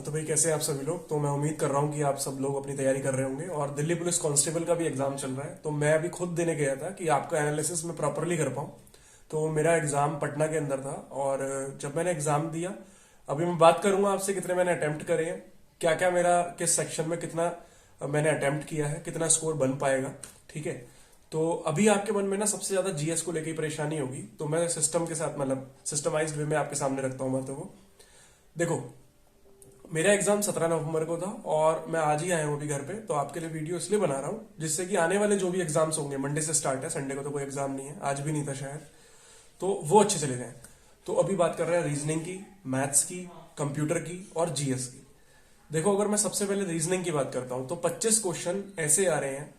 तो भाई कैसे हैं आप सभी लोग। तो मैं उम्मीद कर रहा हूँ कि आप सब लोग अपनी तैयारी कर रहे होंगे और दिल्ली पुलिस कांस्टेबल का भी एग्जाम चल रहा है। तो मैं अभी खुद देने गया था कि आपका एनालिसिस मैं प्रॉपरली कर पाऊँ। तो मेरा एग्जाम पटना के अंदर था और जब मैंने एग्जाम दिया, अभी मैं बात करूंगा आपसे कितने मैंने अटेम्प्ट करे हैं, क्या क्या मेरा किस सेक्शन में कितना मैंने अटेम्प्ट किया है, कितना स्कोर बन पाएगा। ठीक है। तो अभी आपके मन में ना सबसे ज्यादा जीएस को लेकर परेशानी होगी, तो मैं सिस्टम के साथ मतलब सिस्टमाइज्ड वे में आपके सामने रखता हूँ बातों को। देखो, मेरा एग्जाम 17 नवंबर को था और मैं आज ही आया हूँ अभी घर पे। तो आपके लिए वीडियो इसलिए बना रहा हूँ जिससे कि आने वाले जो भी एग्जाम्स होंगे, मंडे से स्टार्ट है, संडे को तो कोई एग्जाम नहीं है, आज भी नहीं था शायद, तो वो अच्छे चले जाएं। तो अभी बात कर रहे हैं रीजनिंग की, मैथ्स की, कंप्यूटर की और जीएस की। देखो, अगर मैं सबसे पहले रीजनिंग की बात करता हूं तो 25 क्वेश्चन ऐसे आ रहे हैं,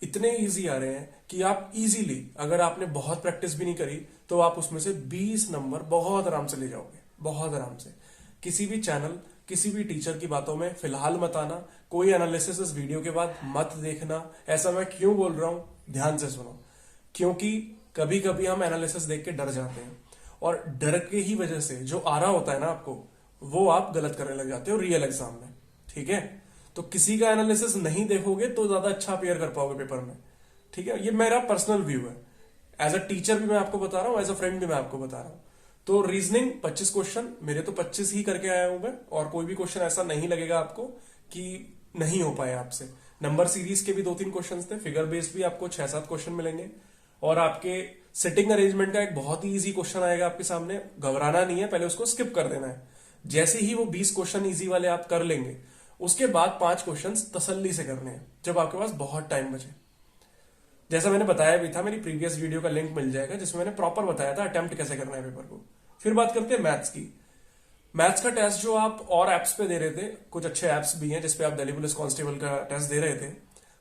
इतने इजी आ रहे हैं कि आप इजीली, अगर आपने बहुत प्रैक्टिस भी नहीं करी तो आप उसमें से 20 नंबर बहुत आराम से ले जाओगे, बहुत आराम से। किसी भी चैनल, किसी भी टीचर की बातों में फिलहाल मत आना, कोई एनालिसिस इस वीडियो के बाद मत देखना। ऐसा मैं क्यों बोल रहा हूं, ध्यान से सुनो। क्योंकि कभी कभी हम एनालिसिस देख के डर जाते हैं और डर के ही वजह से जो आ रहा होता है ना आपको, वो आप गलत करने लग जाते हो रियल एग्जाम में। ठीक है। तो किसी का एनालिसिस नहीं देखोगे तो ज्यादा अच्छा अपियर कर पाओगे पेपर में। ठीक है, ये मेरा पर्सनल व्यू है। एज अ टीचर भी मैं आपको बता रहा हूं, एज अ फ्रेंड भी मैं आपको बता रहा हूं। तो रीजनिंग 25 क्वेश्चन मेरे तो 25 ही करके आया हूं मैं, और कोई भी क्वेश्चन ऐसा नहीं लगेगा आपको कि नहीं हो पाए आपसे। नंबर सीरीज के भी 2-3 क्वेश्चन थे, फिगर बेस्ड भी आपको 6-7 क्वेश्चन मिलेंगे, और आपके सिटिंग अरेंजमेंट का एक बहुत ही इजी क्वेश्चन आएगा आपके सामने। घबराना नहीं है, पहले उसको स्किप कर देना है। जैसे ही वो 20 क्वेश्चन इजी वाले आप कर लेंगे, उसके बाद 5 क्वेश्चन तसल्ली से करने हैं जब आपके पास बहुत टाइम बचे। जैसा मैंने बताया भी था, मेरी प्रीवियस वीडियो का लिंक मिल जाएगा जिसमें मैंने प्रॉपर बताया था अटेम्प्ट कैसे करना है पेपर को। फिर बात करते हैं मैथ्स की। मैथ्स का टेस्ट जो आप और एप्स पे दे रहे थे, कुछ अच्छे एप्स भी हैं जिसपे आप दिल्ली पुलिस कांस्टेबल का टेस्ट दे रहे थे,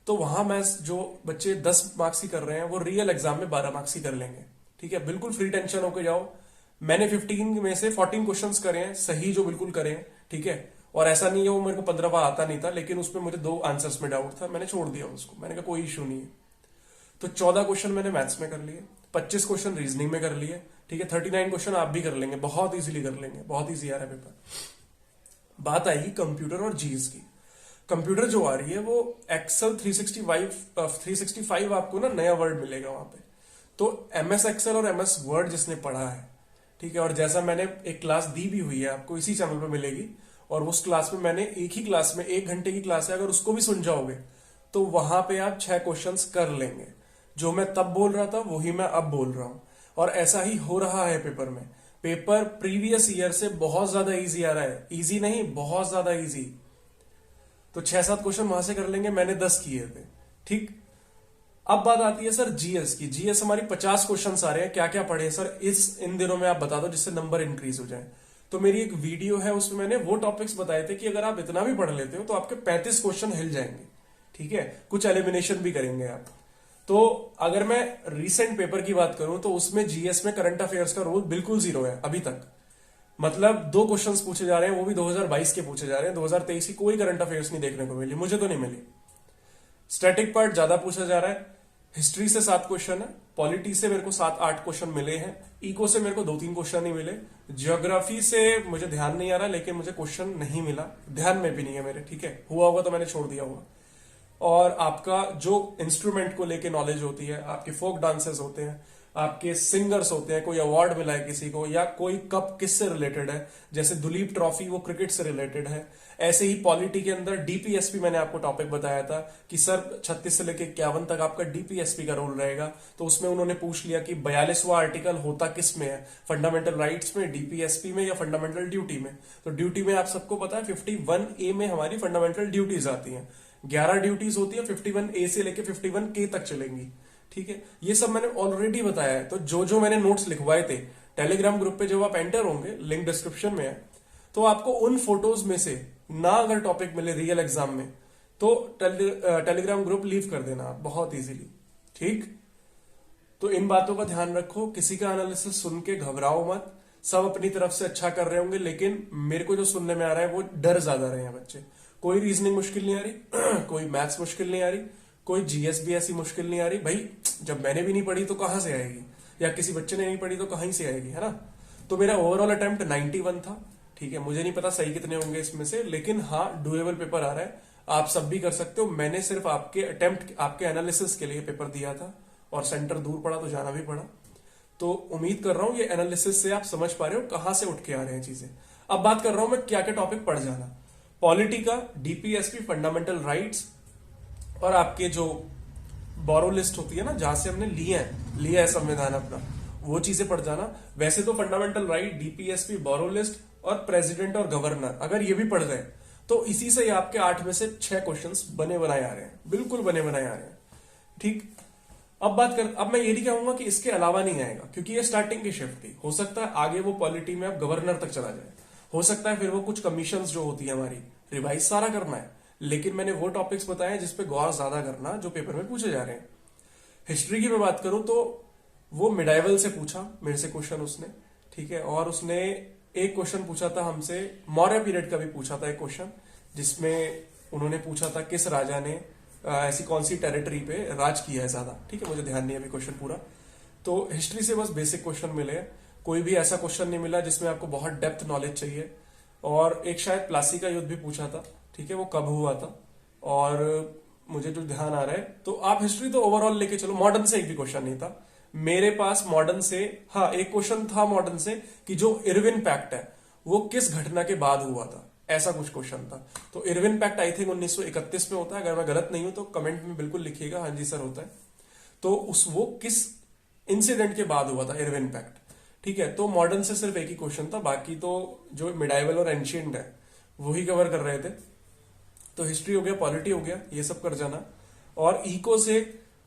तो वहां मैथ्स जो बच्चे 10 मार्क्स की कर रहे हैं वो रियल एग्जाम में 12 मार्क्स की कर लेंगे। ठीक है, बिल्कुल फ्री टेंशन होकर जाओ। मैंने 15 में से 14 क्वेश्चंस करे हैं सही, जो बिल्कुल करे हैं। ठीक है, और ऐसा नहीं है वो मेरे को 15 बार आता नहीं था, लेकिन उसमें मुझे 2 आंसर्स में डाउट था, मैंने छोड़ दिया उसको, मैंने कहा कोई इशू नहीं है। तो 14 क्वेश्चन मैंने मैथ्स में कर लिए, 25 क्वेश्चन रीजनिंग में कर लिए। ठीक है, 39 क्वेश्चन आप भी कर लेंगे, बहुत इजीली कर लेंगे, बहुत इजी आ रहा है पेपर। बात आएगी कंप्यूटर और जीएस की। कंप्यूटर जो आ रही है वो एक्सेल 365 आपको ना नया वर्ड मिलेगा वहां पे। तो एमएस एक्सेल और एमएस वर्ड जिसने पढ़ा है, ठीक है, और जैसा मैंने एक क्लास दी भी हुई है आपको, इसी चैनल पे मिलेगी, और उस क्लास में मैंने एक ही क्लास में 1 घंटे की क्लास है, अगर उसको भी सुन जाओगे तो वहां पे आप 6 क्वेश्चंस कर लेंगे। जो मैं तब बोल रहा था वही मैं अब बोल रहा हूं, और ऐसा ही हो रहा है पेपर में। पेपर प्रीवियस ईयर से बहुत ज्यादा इजी आ रहा है, इजी नहीं बहुत ज्यादा इजी। तो 6-7 क्वेश्चन वहां से कर लेंगे, मैंने 10 किए थे। ठीक, अब बात आती है सर जीएस की। जीएस हमारी 50 क्वेश्चन आ रहे हैं, क्या क्या पढ़े सर इन दिनों में आप बता दो जिससे नंबर इंक्रीज हो जाए। तो मेरी एक वीडियो है, उसमें मैंने वो टॉपिक्स बताए थे कि अगर आप इतना भी पढ़ लेते हो तो आपके 35 क्वेश्चन हिल जाएंगे। ठीक है, कुछ एलिमिनेशन भी करेंगे आप। तो अगर मैं रीसेंट पेपर की बात करूं तो उसमें जीएस में करंट अफेयर्स का रोल बिल्कुल 0 है अभी तक। मतलब 2 क्वेश्चंस पूछे जा रहे हैं, वो भी 2022 के पूछे जा रहे हैं, 2023 की कोई करंट अफेयर्स नहीं देखने को मिली, मुझे तो नहीं मिली। स्टैटिक पार्ट ज्यादा पूछा जा रहा है। हिस्ट्री से 7 क्वेश्चन है, पॉलिटी से मेरे को 7-8 क्वेश्चन मिले हैं, इको से मेरे को 2-3 क्वेश्चन ही मिले, ज्योग्राफी से मुझे ध्यान नहीं आ रहा, लेकिन मुझे क्वेश्चन नहीं मिला, ध्यान में भी नहीं है मेरे। ठीक है, हुआ होगा तो मैंने छोड़ दिया होगा। और आपका जो इंस्ट्रूमेंट को लेके नॉलेज होती है, आपके फोक डांसेस होते हैं, आपके सिंगर्स होते हैं, कोई अवार्ड मिला है किसी को, या कोई कप किससे रिलेटेड है, जैसे दुलीप ट्रॉफी वो क्रिकेट से रिलेटेड है। ऐसे ही पॉलिटी के अंदर डीपीएसपी मैंने आपको टॉपिक बताया था कि सर 36 से लेकर 51 तक आपका डीपीएसपी का रोल रहेगा। तो उसमें उन्होंने पूछ लिया कि 42वां आर्टिकल होता किस में है, फंडामेंटल राइट्स में, डीपीएसपी में, या फंडामेंटल ड्यूटी में। तो ड्यूटी में आप सबको पता है 51A में हमारी फंडामेंटल ड्यूटीज आती हैं, 11 ड्यूटीज होती है, 51A से लेके 51K तक चलेंगी। ठीक है, ये सब मैंने ऑलरेडी बताया है। तो जो जो मैंने नोट्स लिखवाए थे, टेलीग्राम ग्रुप पे जब आप एंटर होंगे, लिंक डिस्क्रिप्शन में है, तो आपको उन फोटोज में से ना अगर टॉपिक मिले रियल एग्जाम में तो टेलीग्राम ग्रुप लीव कर देना आप बहुत इजीली। ठीक, तो इन बातों का ध्यान रखो, किसी का एनालिसिस सुन के घबराओ मत। सब अपनी तरफ से अच्छा कर रहे होंगे, लेकिन मेरे को जो सुनने में आ रहा है वो डर ज्यादा रहे हैं बच्चे। कोई रीजनिंग मुश्किल नहीं आ रही कोई मैथ्स मुश्किल नहीं आ रही, कोई जीएस भी ऐसी मुश्किल नहीं आ रही। भाई जब मैंने भी नहीं पढ़ी तो कहां से आएगी, या किसी बच्चे ने नहीं पढ़ी तो कहीं से आएगी, है ना। तो मेरा ओवरऑल अटेम्प्ट 91 था, ठीक है, मुझे नहीं पता सही कितने होंगे इसमें से, लेकिन हाँ डुएबल पेपर आ रहा है, आप सब भी कर सकते हो। मैंने सिर्फ आपके अटेम्प्ट, आपके एनालिसिस के लिए पेपर दिया था और सेंटर दूर पड़ा तो जाना भी पड़ा। तो उम्मीद कर रहा हूं ये एनालिसिस से आप समझ पा रहे हो कहां से उठ के आ रहे हैं चीजें। अब बात कर रहा हूं मैं क्या क्या टॉपिक पढ़ जाना। पॉलिटी का, डीपीएसपी फंडामेंटल राइट्स, और आपके जो बोरो लिस्ट होती है ना जहां से हमने लिया है संविधान अपना, वो चीजें पढ़ जाना। वैसे तो फंडामेंटल राइट, डीपीएसपी, बोरो लिस्ट और प्रेसिडेंट और गवर्नर अगर ये भी पढ़ गए तो इसी से आपके 8 में से 6 क्वेश्चंस बने बनाए आ रहे हैं, बिल्कुल बने बनाए आ रहे हैं। ठीक, अब मैं ये नहीं कहूंगा कि इसके अलावा नहीं आएगा, क्योंकि ये स्टार्टिंग की शिफ्ट थी। हो सकता है आगे वो पॉलिटी में अब गवर्नर तक चला जाए, हो सकता है फिर वो कुछ कमीशंस जो होती है हमारी रिवाइज सारा करना है, लेकिन मैंने वो टॉपिक्स बताए जिसपे गौर ज्यादा करना जो पेपर में पूछे जा रहे हैं। हिस्ट्री की मैं बात करूं तो वो मिडाइवल से पूछा मेरे से क्वेश्चन उसने, ठीक है, और उसने एक क्वेश्चन पूछा था हमसे मौर्य पीरियड का भी पूछा था एक क्वेश्चन, जिसमें उन्होंने पूछा था किस राजा ने ऐसी कौन सी टेरिटरी पे राज किया है ज्यादा। ठीक है, मुझे ध्यान नहीं है अभी क्वेश्चन पूरा। तो हिस्ट्री से बस बेसिक क्वेश्चन मिले, कोई भी ऐसा क्वेश्चन नहीं मिला जिसमें आपको बहुत डेप्थ नॉलेज चाहिए। और एक शायद प्लासी का युद्ध भी पूछा था, ठीक है, वो कब हुआ था, और मुझे जो ध्यान आ रहा है, तो आप हिस्ट्री तो ओवरऑल लेके चलो। मॉडर्न से एक भी क्वेश्चन नहीं था मेरे पास। मॉडर्न से हाँ एक क्वेश्चन था मॉडर्न से कि जो इरविन पैक्ट है वो किस घटना के बाद हुआ था, ऐसा कुछ क्वेश्चन था। तो इरविन पैक्ट आई थिंक 1931 में होता है, अगर मैं गलत नहीं हूं तो कमेंट में बिल्कुल लिखिएगा, हाँ जी सर होता है। तो वो किस इंसिडेंट के बाद हुआ था इरविन पैक्ट, ठीक है। तो मॉडर्न से सिर्फ एक ही क्वेश्चन था, बाकी तो जो मिडाइवल और एंशियंट है वही कवर कर रहे थे। तो हिस्ट्री हो गया, पॉलिटी हो गया, ये सब कर जाना। और इको से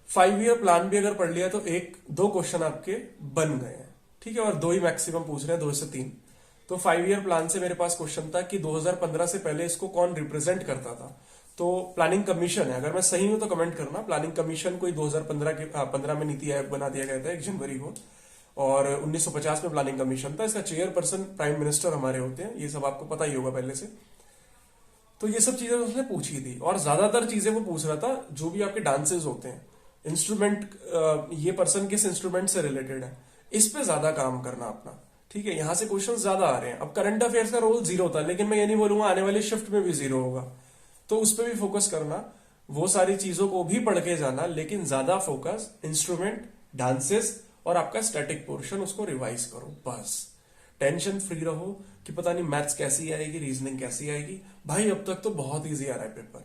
5 ईयर प्लान भी अगर पढ़ लिया तो 1-2 क्वेश्चन आपके बन गए हैं, ठीक है, और 2 ही मैक्सिमम पूछ रहे हैं, 2 से 3। तो 5 ईयर प्लान से मेरे पास क्वेश्चन था कि 2015 से पहले इसको कौन रिप्रेजेंट करता था। तो प्लानिंग कमीशन है, अगर मैं सही हूं तो कमेंट करना। प्लानिंग कमीशन कोई 2015 में नीति आयोग बना दिया गया था 1 जनवरी को, और 1950 में प्लानिंग कमीशन था। इसका चेयरपर्सन प्राइम मिनिस्टर हमारे होते हैं, ये सब आपको पता ही होगा पहले से। तो ये सब चीजें उसने पूछी थी, और ज्यादातर चीजें वो पूछ रहा था जो भी आपके डांसेस होते हैं, इंस्ट्रूमेंट, ये पर्सन किस इंस्ट्रूमेंट से रिलेटेड है, इस पे ज्यादा काम करना अपना, ठीक है। यहां से क्वेश्चन ज्यादा आ रहे हैं। अब करंट अफेयर्स का रोल 0 था, लेकिन मैं ये नहीं बोलूंगा आने वाली शिफ्ट में भी 0 होगा, तो उस पर भी फोकस करना, वो सारी चीजों को भी पढ़ के जाना, लेकिन ज्यादा फोकस इंस्ट्रूमेंट, डांसेस और आपका स्टैटिक पोर्शन, उसको रिवाइज करो बस। टेंशन फ्री रहो कि पता नहीं मैथ्स कैसी आएगी, रीजनिंग कैसी आएगी। भाई अब तक तो बहुत इजी आ रहा है पेपर,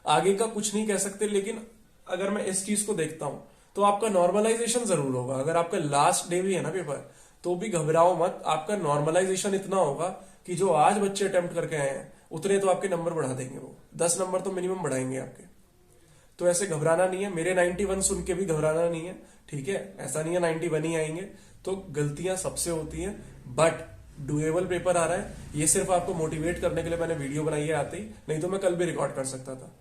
आगे का कुछ नहीं कह सकते, लेकिन अगर मैं इस चीज को देखता हूं तो आपका नॉर्मलाइजेशन जरूर होगा। अगर आपका लास्ट डे भी है ना पेपर, तो भी घबराओ मत, आपका नॉर्मलाइजेशन इतना होगा कि जो आज बच्चे अटेम्प्ट करके आए हैं उतने तो आपके नंबर बढ़ा देंगे, वो 10 नंबर तो मिनिमम बढ़ाएंगे आपके। तो ऐसे घबराना नहीं है, मेरे 91 सुन के भी घबराना नहीं है, ठीक है। ऐसा नहीं है 91 ही आएंगे, तो गलतियां सबसे होती हैं, बट डुएबल पेपर आ रहा है। ये सिर्फ आपको मोटिवेट करने के लिए मैंने वीडियो बनाई है आते ही, नहीं तो मैं कल भी रिकॉर्ड कर सकता था।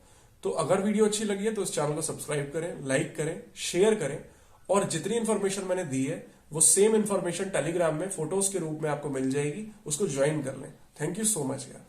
तो अगर वीडियो अच्छी लगी है तो इस चैनल को सब्सक्राइब करें, लाइक करें, शेयर करें, और जितनी इंफॉर्मेशन मैंने दी है वो सेम इंफॉर्मेशन टेलीग्राम में फोटोज के रूप में आपको मिल जाएगी, उसको ज्वाइन कर लें। थैंक यू सो मच यार।